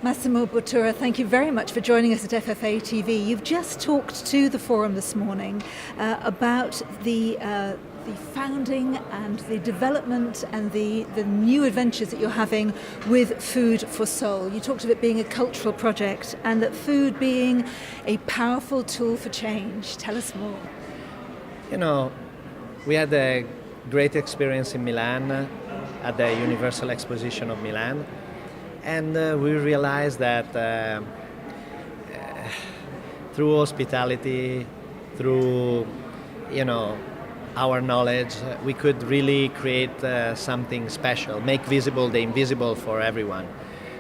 Massimo Bottura, thank you very much for joining us at FFA TV. You've just talked to the forum this morning about the founding and the development and the new adventures that you're having with Food for Soul. You talked of it being a cultural project and that food being a powerful tool for change. Tell us more. You know, we had a great experience in Milan at the Universal Exposition of Milan, and we realized that through hospitality, through our knowledge, we could really create something special, make visible the invisible for everyone.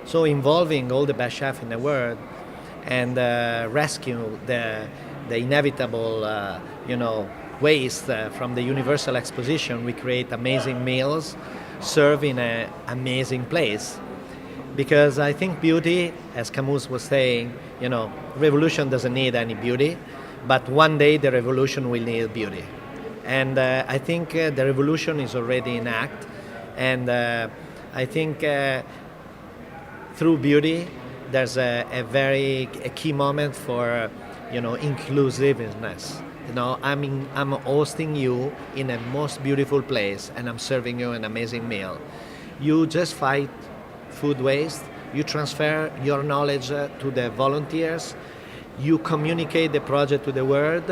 So involving all the best chefs in the world and rescue the inevitable waste from the Universal Exposition, we create amazing meals served in an amazing place. Because I think beauty, as Camus was saying, revolution doesn't need any beauty, but one day the revolution will need beauty. And I think the revolution is already in act, and I think through beauty there's a key moment for inclusiveness. I'm hosting you in a most beautiful place, and I'm serving you an amazing meal. You just fight food waste, you transfer your knowledge to the volunteers, you communicate the project to the world,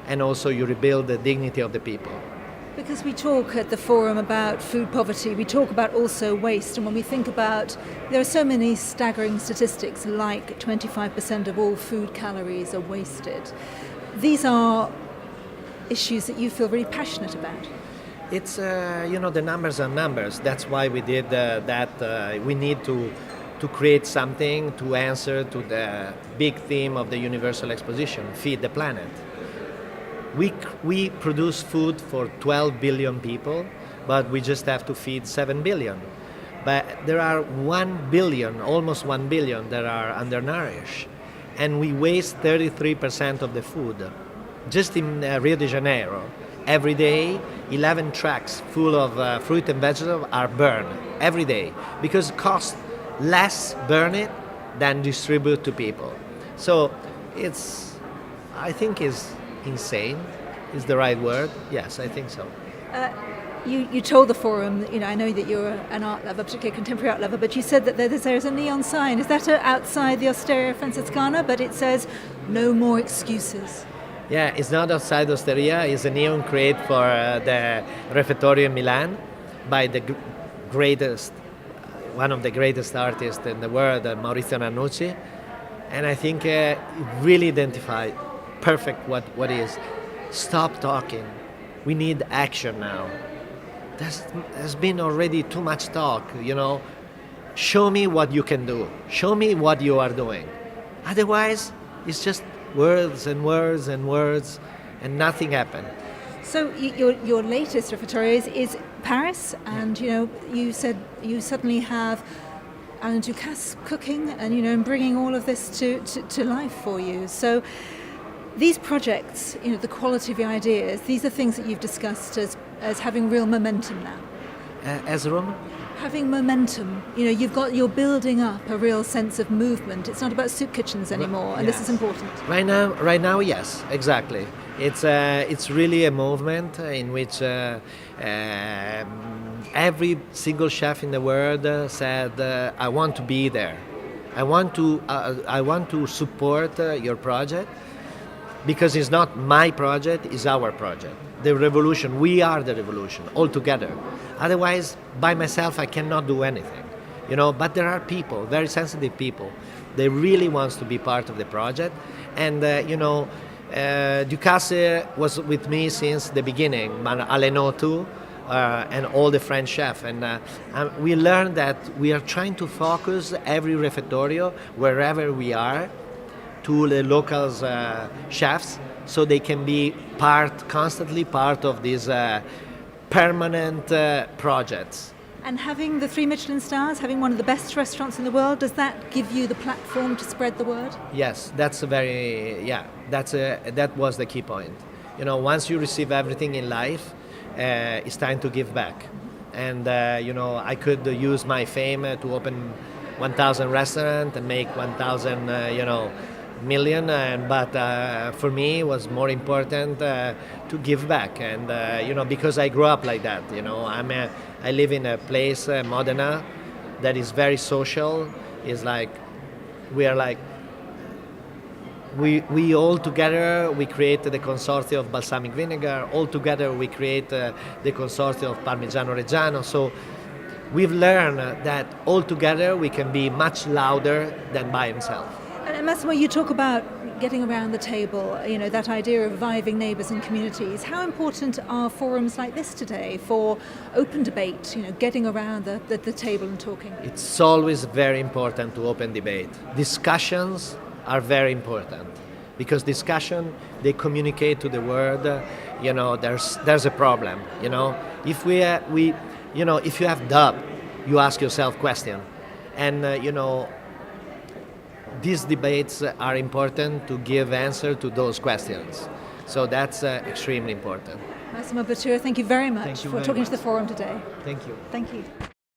and also you rebuild the dignity of the people. Because we talk at the forum about food poverty, we talk about also waste, and when we think about, there are so many staggering statistics, like 25% of all food calories are wasted. These are issues that you feel really passionate about. It's, the numbers are numbers. That's why we did that. We need to create something to answer to the big theme of the Universal Exposition, feed the planet. We produce food for 12 billion people, but we just have to feed 7 billion. But there are 1 billion, almost 1 billion, that are undernourished. And we waste 33% of the food. Just in Rio de Janeiro, every day, 11 trucks full of fruit and vegetables are burned every day because it costs less burn it than distribute to people. So I think it's insane. Is the right word? Yes, I think so. You told the forum, I know that you're an art lover, particularly contemporary art lover, but you said that there's a neon sign. Is that outside the Osteria Francescana? But it says, no more excuses. Yeah, it's not outside Osteria. It's a neon created for the Refettorio in Milan by the one of the greatest artists in the world, Maurizio Nannucci. And I think it really identifies perfect what is. Stop talking. We need action now. There's been already too much talk, Show me what you can do. Show me what you are doing. Otherwise, it's just words and words and words, and nothing happened. So your latest Refettorio is Paris, and you said you suddenly have Alain Ducasse cooking, and bringing all of this to life for you. So these projects, the quality of your ideas, these are things that you've discussed as having real momentum now. As Rome? Having momentum. You're building up a real sense of movement. It's not about soup kitchens anymore, and yes. This is important. Right now, yes, exactly. It's really a movement in which every single chef in the world said, "I want to be there. I want to support your project." Because it's not my project, it's our project. The revolution, we are the revolution, all together. Otherwise, by myself, I cannot do anything. But there are people, very sensitive people, they really want to be part of the project. And, Ducasse was with me since the beginning, Aleno too, and all the French chefs. And we learned that we are trying to focus every refettorio, wherever we are, to the local chefs, so they can be constantly part of these permanent projects. And having the 3 Michelin stars, having one of the best restaurants in the world, does that give you the platform to spread the word? Yes, that was the key point. Once you receive everything in life, it's time to give back. And I could use my fame to open 1,000 restaurants and make 1,000, million. But for me, it was more important to give back, and because I grew up like that. I live in a place, Modena, that is very social. It's like we are like. We all together, we create the consortium of balsamic vinegar. All together, we create the consortium of Parmigiano Reggiano. So we've learned that all together we can be much louder than by himself. And Massimo, you talk about getting around the table, that idea of reviving neighbours and communities. How important are forums like this today for open debate, getting around the table and talking? It's always very important to open debate. Discussions are very important because discussion, they communicate to the world. There's a problem. If if you have doubt, you ask yourself question, and these debates are important to give answer to those questions. So that's extremely important. Massimo Bottura, thank you very much Thank you for very talking much. to the forum today. Thank you. Thank you.